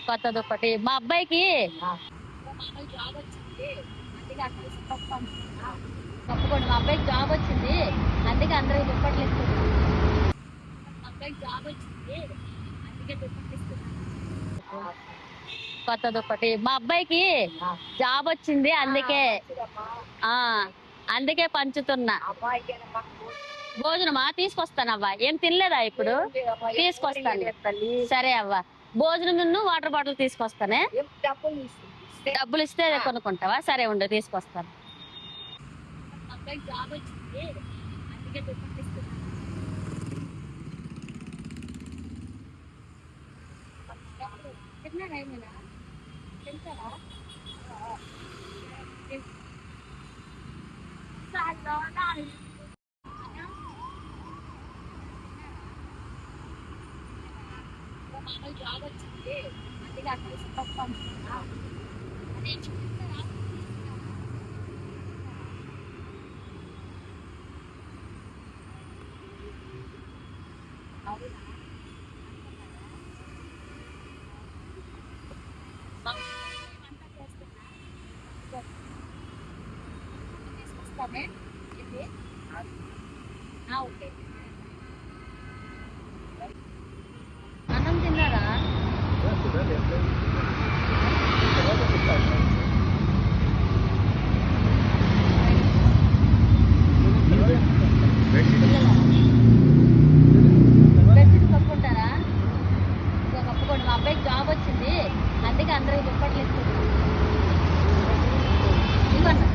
కొత్త దుప్పటి మా అబ్బాయికి తప్పకుండా మా అబ్బాయికి జాబ్ వచ్చింది, అందుకే అందరికి దుప్పట్లు ఇస్తున్నాం. మా అబ్బాయికి జాబ్ వచ్చింది, అందుకే దుప్పట్లు ఇస్తున్నాం. కొత్త దుప్పటి మా అబ్బాయికి జాబ్ వచ్చింది, అందుకే ఆ అందుకే పంచుతున్నా. భోజనమా తీసుకొస్తాను అవ్వ. ఏం తినలేదా ఇప్పుడు? తీసుకొస్తాను. సరే అవ్వ, భోజనం వాటర్ బాటిల్ తీసుకొస్తానే. డబ్బులు ఇస్తే కొనుక్కుంటావా? సరే ఉండు, తీసుకొస్తాను. అబ్బాయికి జాబ్ వచ్చింది, అందుకే దుప్పట్లు ఇస్తున్నాను. తిన్నారా ఏమైనా? తింటారా? మామూలు జాబ్ వచ్చింది, అందుకే అక్కడ పప్పు అనుకున్నా. అదే చూస్తారా? అవునా? వంట చేస్తున్నా, తీసుకొస్తామే. ఇది ఓకే. అన్నం తిన్నారా? బెడ్షీట్ కప్పుకుంటారా? ఇంకో కప్పుకోండి. మా అబ్బాయికి జాబ్ వచ్చింది, అందుకే అందరికి దుప్పట్లు ఇస్తున్నాం. ఇవ్వండి.